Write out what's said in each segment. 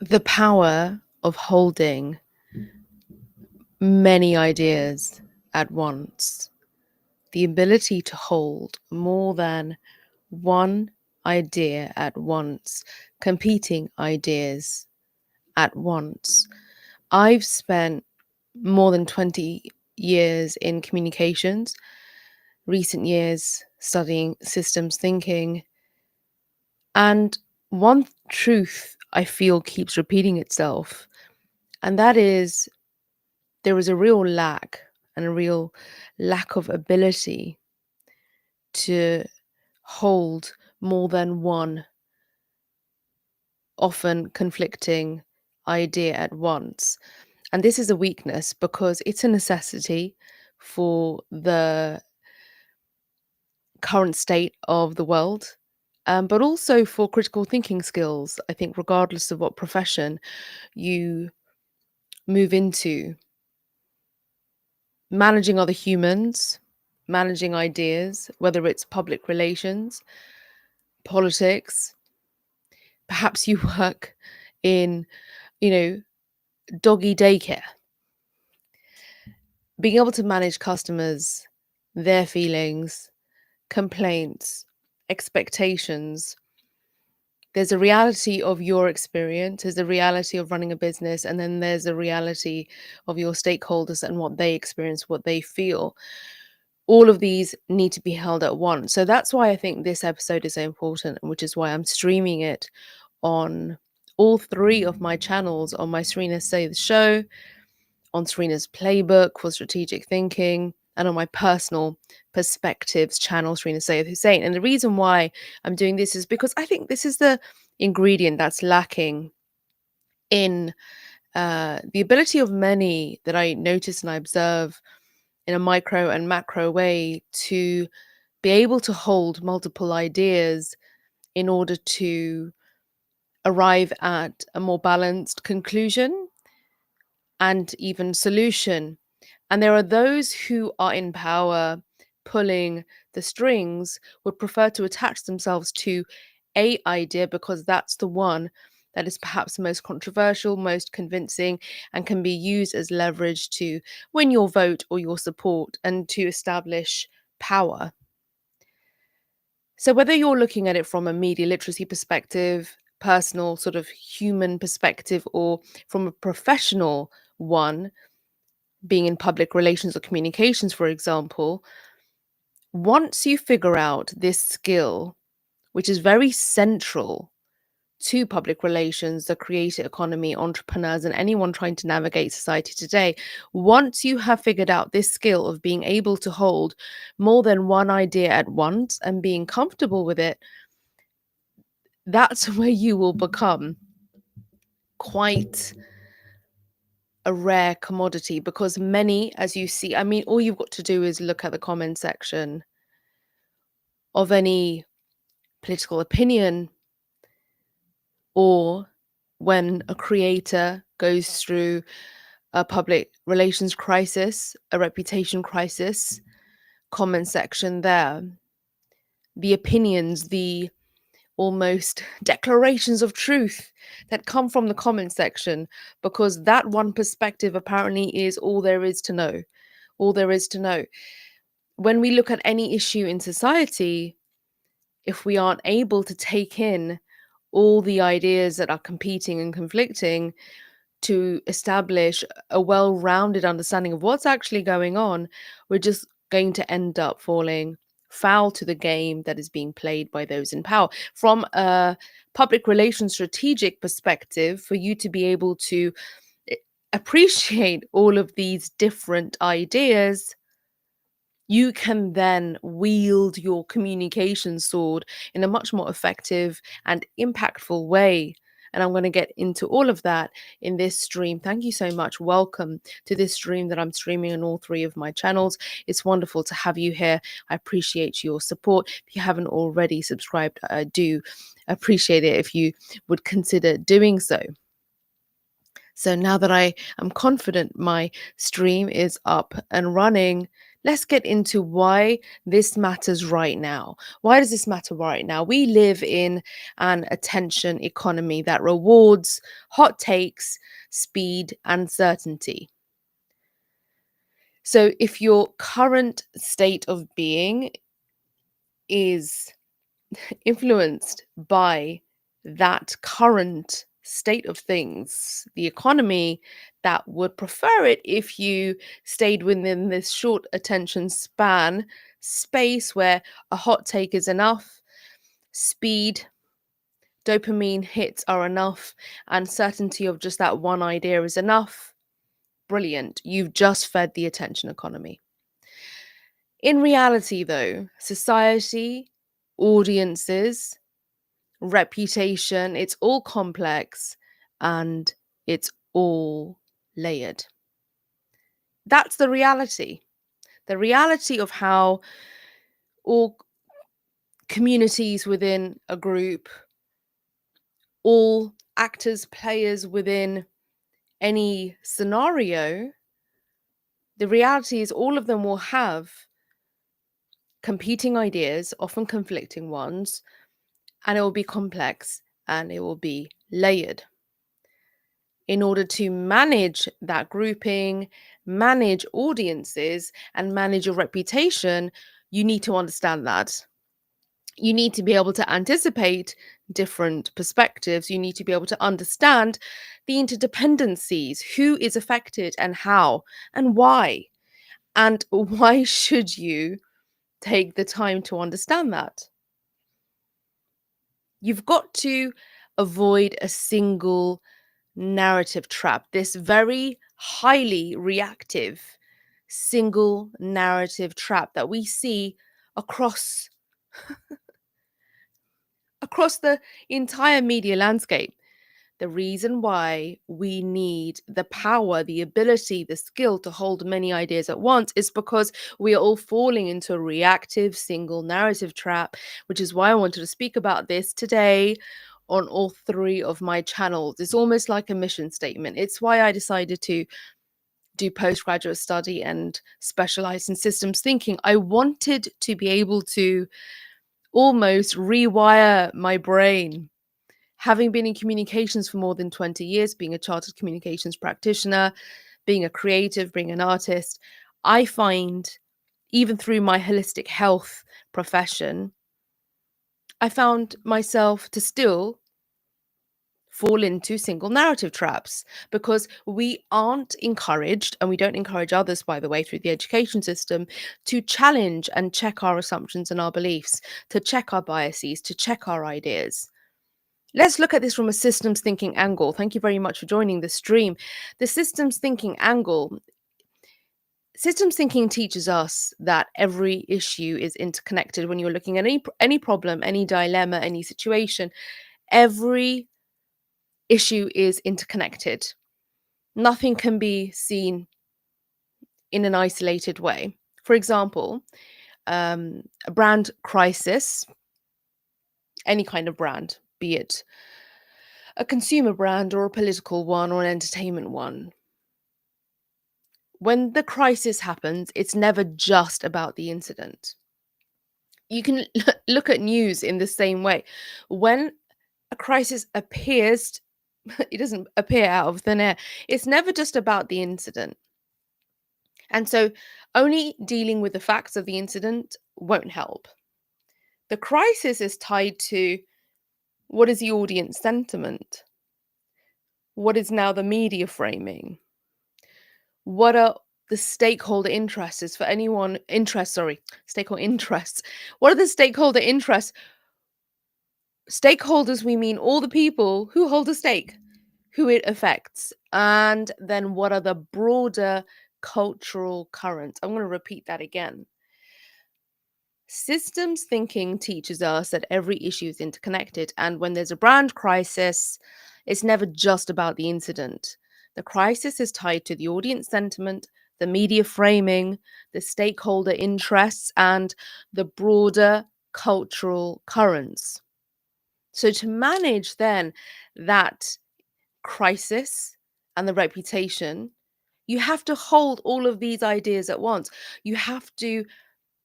the power of holding many ideas at once, the ability to hold more than one idea at once, competing ideas at once. I've spent more than 20 years in communications, recent years studying systems thinking, and one truth I feel keeps repeating itself, and that is there is a real lack and a real lack of ability to hold more than one often conflicting idea at once. And this is a weakness because it's a necessity for the current state of the world, but also for critical thinking skills. I think, regardless of what profession you move into, managing other humans, managing ideas, whether it's public relations, politics, perhaps you work in, you know, doggy daycare, being able to manage customers, their feelings, complaints, expectations. There's a reality of your experience, there's a reality of running a business, and then there's a reality of your stakeholders and what they experience, what they feel. All of these need to be held at once. So that's why I think this episode is so important, which is why I'm streaming it on all three of my channels, on my Serena Syed Show, on Serena's Playbook for Strategic Thinking, and on my personal perspectives channel, Serena Syed Hussain. And the reason why I'm doing this is because I think this is the ingredient that's lacking in the ability of many that I notice and I observe in a micro and macro way to be able to hold multiple ideas in order to arrive at a more balanced conclusion and even solution. And there are those who are in power pulling the strings, would prefer to attach themselves to a idea because that's the one that is perhaps most controversial, most convincing, and can be used as leverage to win your vote or your support and to establish power. So whether you're looking at it from a media literacy perspective, personal sort of human perspective, or from a professional one, being in public relations or communications, for example, once you figure out this skill, which is very central to public relations, the creator economy, entrepreneurs, and anyone trying to navigate society today, once you have figured out this skill of being able to hold more than one idea at once and being comfortable with it, that's where you will become quite a rare commodity, because many, as you see, I mean, all you've got to do is look at the comment section of any political opinion, or when a creator goes through a public relations crisis, a reputation crisis, comment section there, the opinions, the almost declarations of truth that come from the comment section, because that one perspective apparently is all there is to know. All there is to know. When we look at any issue in society, if we aren't able to take in all the ideas that are competing and conflicting to establish a well-rounded understanding of what's actually going on, we're just going to end up falling foul to the game that is being played by those in power. From a public relations strategic perspective, for you to be able to appreciate all of these different ideas, you can then wield your communication sword in a much more effective and impactful way. And I'm going to get into all of that in this stream. Thank you so much. Welcome to this stream that I'm streaming on all three of my channels. It's wonderful to have you here. I appreciate your support. If you haven't already subscribed, I do appreciate it if you would consider doing so. So now that I am confident my stream is up and running, Let's get into why this matters right now. Why does this matter right now? We live in an attention economy that rewards hot takes, speed, and certainty. So, if your current state of being is influenced by that current state of things, the economy that would prefer it if you stayed within this short attention span space where a hot take is enough, speed, dopamine hits are enough, and certainty of just that one idea is enough. Brilliant. You've just fed the attention economy. In reality, though, society, audiences, reputation, it's all complex and it's all layered. That's the reality. The reality of how all communities within a group, all actors, players within any scenario, the reality is all of them will have competing ideas, often conflicting ones, and it will be complex and it will be layered. In order to manage that grouping, manage audiences, and manage your reputation, you need to understand that. You need to be able to anticipate different perspectives. You need to be able to understand the interdependencies, who is affected and how and why. And why should you take the time to understand that? You've got to avoid a single narrative trap, this very highly reactive single narrative trap that we see across the entire media landscape. The reason why we need the power, the ability, the skill to hold many ideas at once is because we are all falling into a reactive single narrative trap, which is why I wanted to speak about this today on all three of my channels. It's almost like a mission statement. It's why I decided to do postgraduate study and specialize in systems thinking. I wanted to be able to almost rewire my brain. Having been in communications for more than 20 years, being a chartered communications practitioner, being a creative, being an artist, I find even through my holistic health profession, I found myself to still fall into single narrative traps because we aren't encouraged, and we don't encourage others, by the way, through the education system, to challenge and check our assumptions and our beliefs, to check our biases, to check our ideas. Let's look at this from a systems thinking angle. Thank you very much for joining the stream. The systems thinking angle. Systems thinking teaches us that every issue is interconnected. When you're looking at any problem, any dilemma, any situation, every issue is interconnected. Nothing can be seen in an isolated way. For example, a brand crisis, any kind of brand, be it a consumer brand or a political one or an entertainment one. When the crisis happens, it's never just about the incident. You can look at news in the same way. When a crisis appears, it doesn't appear out of thin air. It's never just about the incident. And so only dealing with the facts of the incident won't help. The crisis is tied to what is the audience sentiment? What is now the media framing? What are the stakeholder interests for anyone stakeholder interests. What are the stakeholder interests? Stakeholders, we mean all the people who hold a stake, who it affects. And then what are the broader cultural currents? I'm going to repeat that again. Systems thinking teaches us that every issue is interconnected. And when there's a brand crisis, it's never just about the incident. The crisis is tied to the audience sentiment, the media framing, the stakeholder interests, and the broader cultural currents. So, to manage then that crisis and the reputation, You have to hold all of these ideas at once. You have to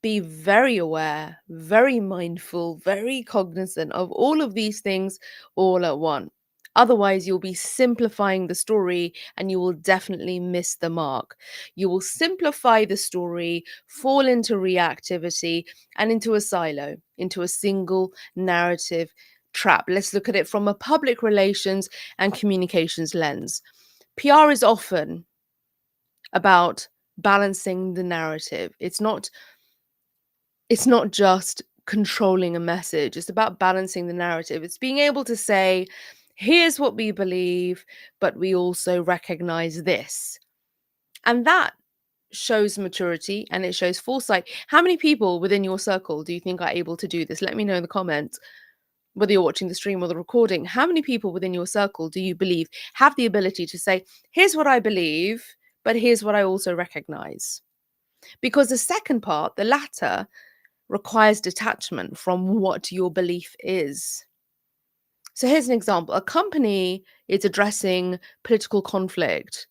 be very aware, very mindful, very cognizant of all of these things all at once. Otherwise, you'll be simplifying the story and you will definitely miss the mark. You will simplify the story, fall into reactivity and into a silo, into a single narrative trap. Let's look at it from a public relations and communications lens. PR is often about balancing the narrative. It's not just controlling a message, it's about balancing the narrative. It's being able to say, here's what we believe, but we also recognize this. And that shows maturity and it shows foresight. How many people within your circle do you think are able to do this? Let me know in the comments, whether you're watching the stream or the recording. How many people within your circle do you believe have the ability to say, here's what I believe, but here's what I also recognize? Because the second part, the latter, requires detachment from what your belief is. So here's an example. A company is addressing political conflict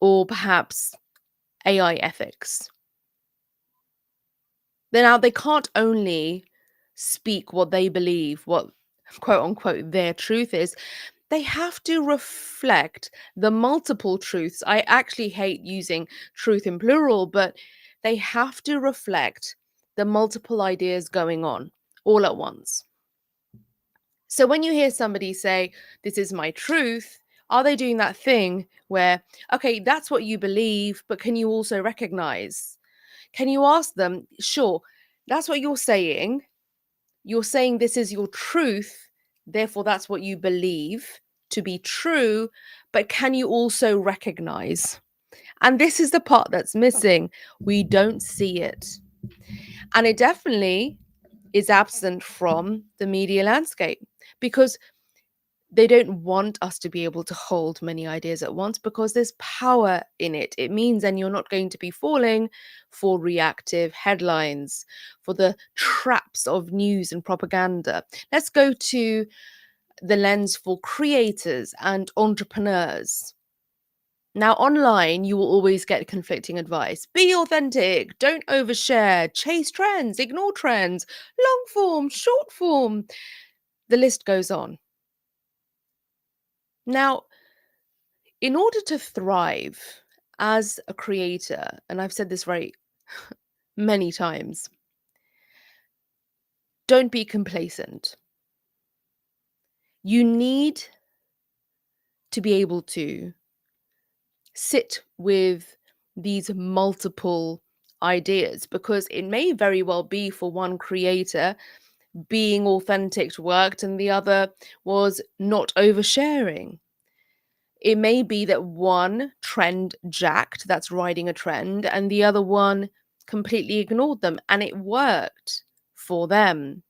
or perhaps AI ethics. Then now they can't only speak what they believe, what quote unquote their truth is. They have to reflect the multiple truths. I actually hate using truth in plural, but they have to reflect the multiple ideas going on all at once. So when you hear somebody say, this is my truth, are they doing that thing where, okay, that's what you believe, but can you also recognize? Can you ask them, sure, that's what you're saying. You're saying this is your truth, therefore that's what you believe to be true, but can you also recognize? And this is the part that's missing. We don't see it. And it definitely is absent from the media landscape because they don't want us to be able to hold many ideas at once because there's power in it. It means then you're not going to be falling for reactive headlines, for the traps of news and propaganda. Let's go to the lens for creators and entrepreneurs. Now, online, you will always get conflicting advice. Be authentic, don't overshare, chase trends, ignore trends, long form, short form. The list goes on. Now, in order to thrive as a creator, and I've said this very many times, don't be complacent. You need to be able to sit with these multiple ideas because it may very well be for one creator being authentic worked and the other was not oversharing. It may be that one trend jacked, that's riding a trend, and the other one completely ignored them, and it worked for them.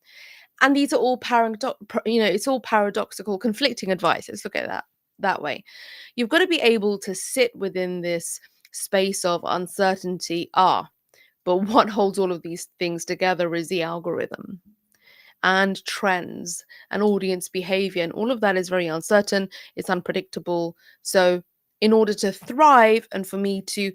And these are all it's all paradoxical, conflicting advice. Let's look at that way. You've got to be able to sit within this space of uncertainty. But what holds all of these things together is the algorithm and trends and audience behavior. And all of that is very uncertain, it's unpredictable. So, in order to thrive and for me to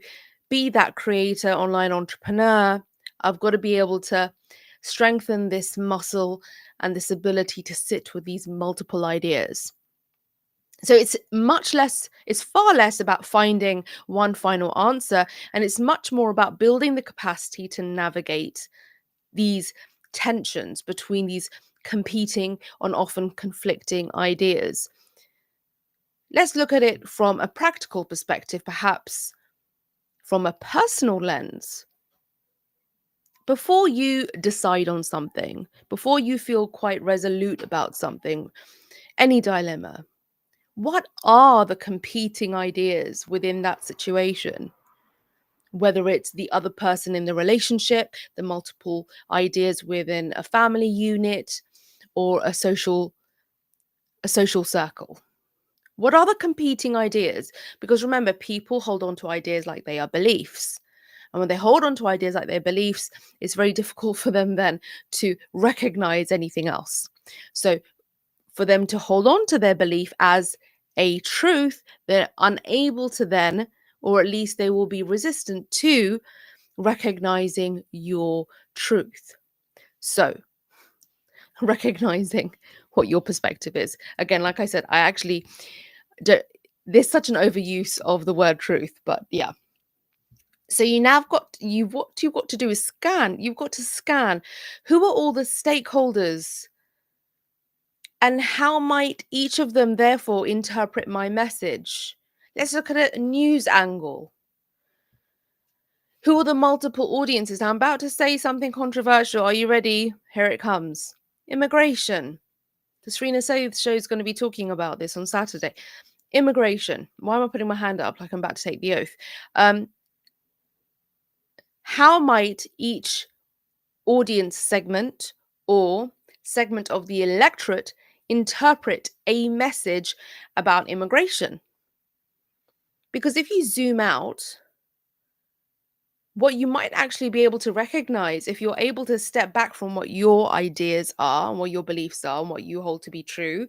be that creator, online entrepreneur, I've got to be able to strengthen this muscle and this ability to sit with these multiple ideas. So it's far less about finding one final answer, and it's much more about building the capacity to navigate these tensions between these competing and often conflicting ideas. Let's look at it from a practical perspective, perhaps from a personal lens. Before you decide on something, before you feel quite resolute about something, any dilemma, what are the competing ideas within that situation? Whether it's the other person in the relationship, the multiple ideas within a family unit, or a social circle. What are the competing ideas? Because remember, people hold on to ideas like they are beliefs. And when they hold on to ideas like their beliefs, it's very difficult for them then to recognize anything else. So for them to hold on to their belief as a truth, they're unable to then or at least they will be resistant to recognizing your truth. So, recognizing what your perspective is. Again, like I said, I actually don't, there's such an overuse of the word truth, but yeah. So you now what you've got to do is scan. You've got to scan who are all the stakeholders and how might each of them therefore interpret my message. Let's look at a news angle. Who are the multiple audiences? I'm about to say something controversial. Are you ready? Here it comes. Immigration. The Serena Syed show is going to be talking about this on Saturday. Immigration. Why am I putting my hand up like I'm about to take the oath? How might each audience segment or segment of the electorate interpret a message about immigration? Because if you zoom out, what you might actually be able to recognize if you're able to step back from what your ideas are and what your beliefs are and what you hold to be true,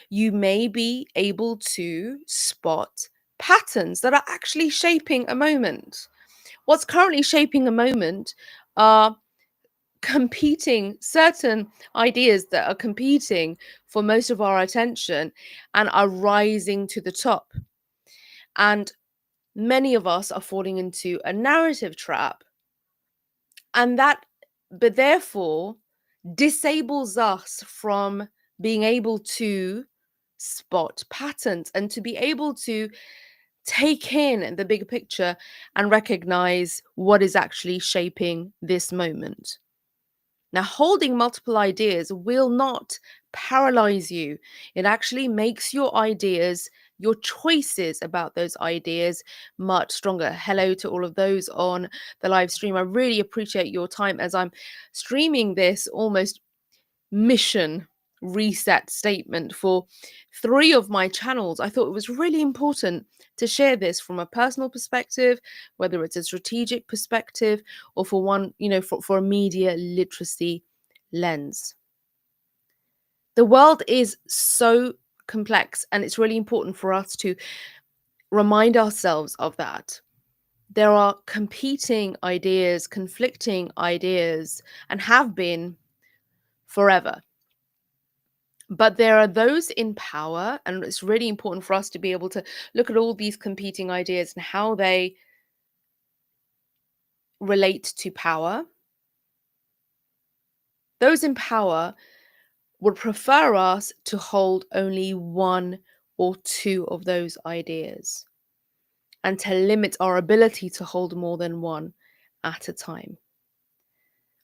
you may be able to spot patterns that are actually shaping a moment. What's currently shaping a moment are certain ideas that are competing for most of our attention and are rising to the top. And many of us are falling into a narrative trap, and but therefore disables us from being able to spot patterns and to be able to take in the bigger picture and recognize what is actually shaping this moment. Now, holding multiple ideas will not paralyze you. It actually makes your ideas, your choices about those ideas, much stronger. Hello to all of those on the live stream. I really appreciate your time as I'm streaming this almost mission reset statement for 3 of my channels. I thought it was really important to share this from a personal perspective, whether it's a strategic perspective or for one, for a media literacy lens. The world is so complex, and it's really important for us to remind ourselves of that. There are competing ideas, conflicting ideas, and have been forever. But there are those in power, and it's really important for us to be able to look at all these competing ideas and how they relate to power. Those in power would prefer us to hold only 1 or 2 of those ideas and to limit our ability to hold more than 1 at a time.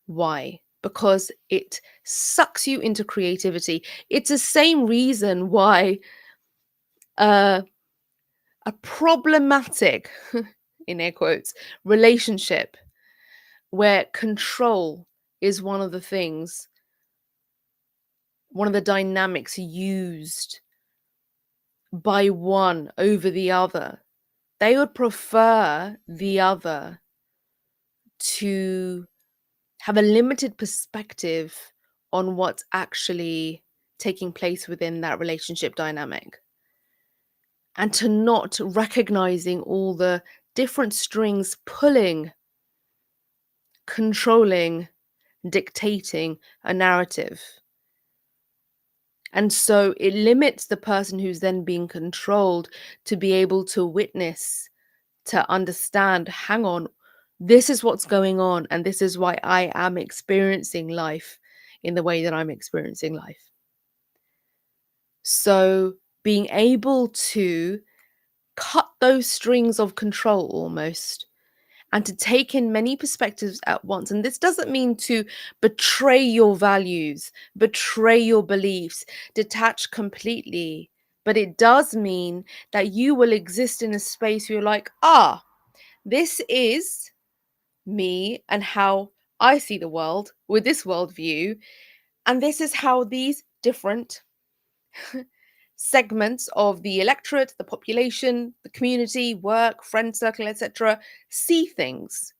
Why? Because it sucks you into creativity. It's the same reason why a problematic, in air quotes, relationship where control is one of the things, one of the dynamics used by one over the other, they would prefer the other to have a limited perspective on what's actually taking place within that relationship dynamic, and to not recognizing all the different strings pulling, controlling, dictating a narrative. And so it limits the person who's then being controlled to be able to witness, to understand, hang on, this is what's going on, and this is why I am experiencing life in the way that I'm experiencing life. So being able to cut those strings of control almost, and to take in many perspectives at once. And this doesn't mean to betray your values, betray your beliefs, detach completely. But it does mean that you will exist in a space where you're like, this is me and how I see the world with this worldview. And this is how these different segments of the electorate, the population, the community, work, friend circle, etc., see things.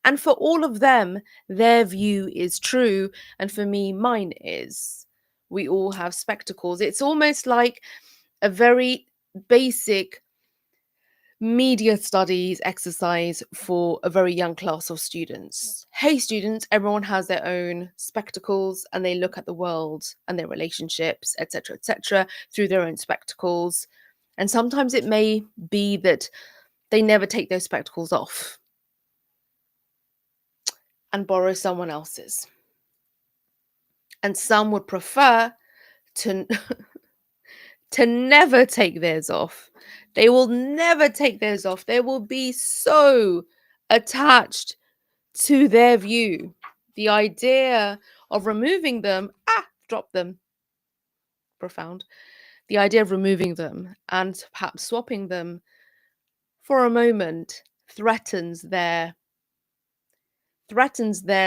And for all of them, their view is true. And for me, mine is. We all have spectacles. It's almost like a very basic media studies exercise for a very young class of students. Hey, students, everyone has their own spectacles and they look at the world and their relationships, etc., through their own spectacles. And sometimes it may be that they never take those spectacles off and borrow someone else's. And some would prefer to to never take theirs off. They will never take theirs off. They will be so attached to their view. The idea of removing them, drop them, profound. The idea of removing them and perhaps swapping them for a moment threatens their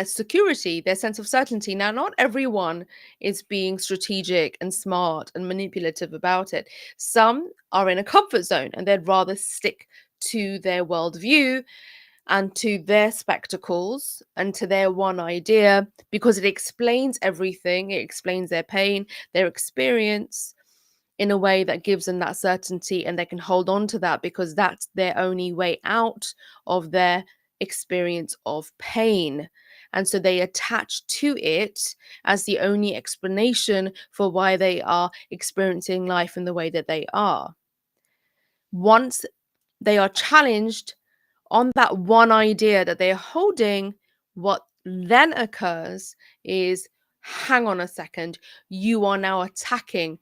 security, their sense of certainty. Now, not everyone is being strategic and smart and manipulative about it. Some are in a comfort zone and they'd rather stick to their worldview and to their spectacles and to their one idea because it explains everything. It explains their pain, their experience in a way that gives them that certainty, and they can hold on to that because that's their only way out of their experience of pain. And so they attach to it as the only explanation for why they are experiencing life in the way that they are. Once they are challenged on that one idea that they're holding, what then occurs is, hang on a second, you are now attacking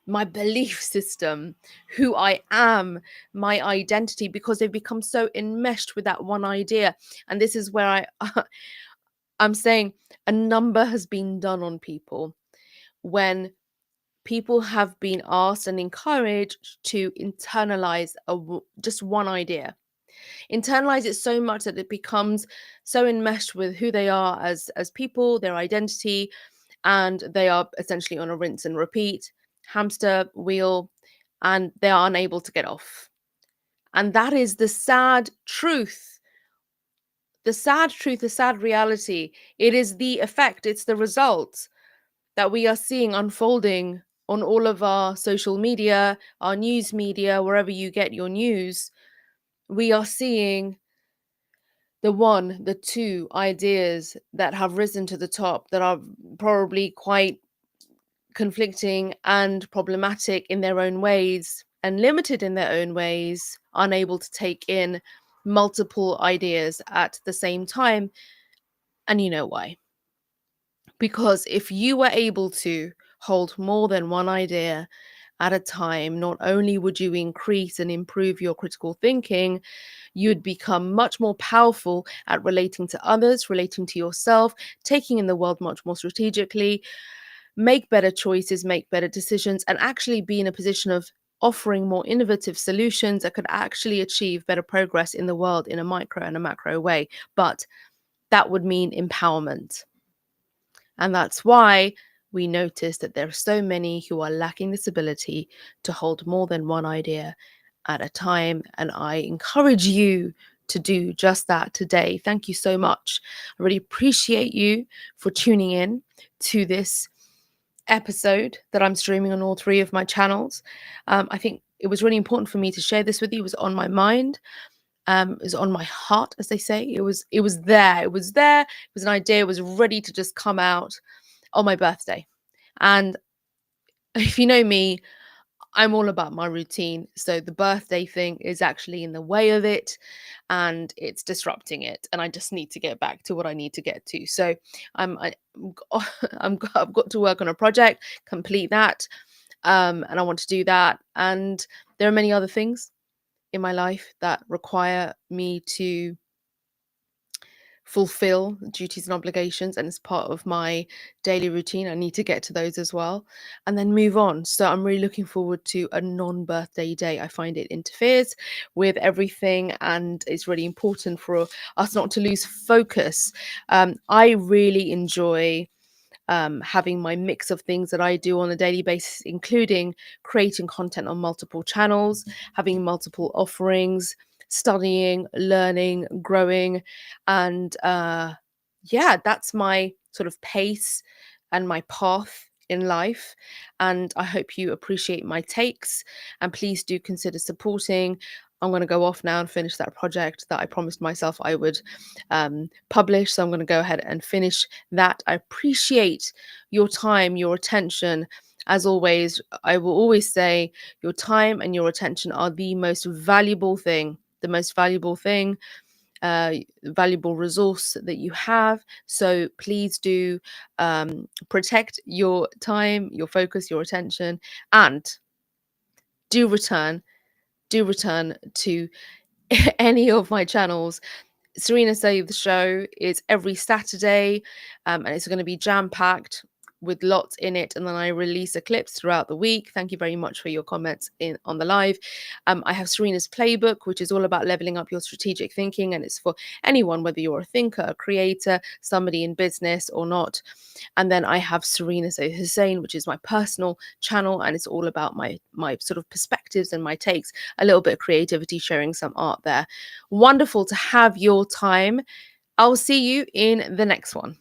my belief system, who I am, my identity, because they've become so enmeshed with that one idea. And this is where I'm saying a number has been done on people when people have been asked and encouraged to internalize just one idea, internalize it so much that it becomes so enmeshed with who they are as people, their identity, and they are essentially on a rinse and repeat hamster wheel, and they are unable to get off. And that is the sad truth. The sad truth, the sad reality. It is the effect, it's the result that we are seeing unfolding on all of our social media, our news media, wherever you get your news. We are seeing the two ideas that have risen to the top that are probably quite conflicting and problematic in their own ways and limited in their own ways, unable to take in multiple ideas at the same time. And you know why? Because if you were able to hold more than one idea at a time, not only would you increase and improve your critical thinking, you'd become much more powerful at relating to others, relating to yourself, taking in the world much more strategically, make better choices, make better decisions, and actually be in a position of offering more innovative solutions that could actually achieve better progress in the world in a micro and a macro way. But that would mean empowerment. And that's why we notice that there are so many who are lacking this ability to hold more than one idea at a time. And I encourage you to do just that today. Thank you so much. I really appreciate you for tuning in to this episode that I'm streaming on all three of my channels. I think it was really important for me to share this with you. It was on my mind. It was on my heart, as they say. It was there. It was there. It was an idea. It was ready to just come out on my birthday. And if you know me, I'm all about my routine. So the birthday thing is actually in the way of it and it's disrupting it. And I just need to get back to what I need to get to. So I've got to work on a project, complete that. And I want to do that. And there are many other things in my life that require me to fulfill duties and obligations, and as part of my daily routine I need to get to those as well and then move on. So I'm really looking forward to a non-birthday day. I find it interferes with everything and it's really important for us not to lose focus. I really enjoy having my mix of things that I do on a daily basis, including creating content on multiple channels, having multiple offerings, studying, learning, growing. And yeah, that's my sort of pace and my path in life. And I hope you appreciate my takes. And please do consider supporting. I'm going to go off now and finish that project that I promised myself I would publish. So I'm going to go ahead and finish that. I appreciate your time, your attention. As always, I will always say your time and your attention are the most valuable thing, valuable resource that you have. So please do protect your time, your focus, your attention, and do return, to any of my channels. Serena Save the Show is every Saturday, and it's going to be jam packed with lots in it. And then I release eclipse throughout the week. Thank you very much for your comments on the live. I have Serena's Playbook, which is all about leveling up your strategic thinking, and it's for anyone, whether you're a thinker, a creator, somebody in business or not. And then I have Serena Syed Hussain, which is my personal channel, and it's all about my sort of perspectives and my takes, a little bit of creativity, sharing some art there. Wonderful to have your time. I'll see you in the next one.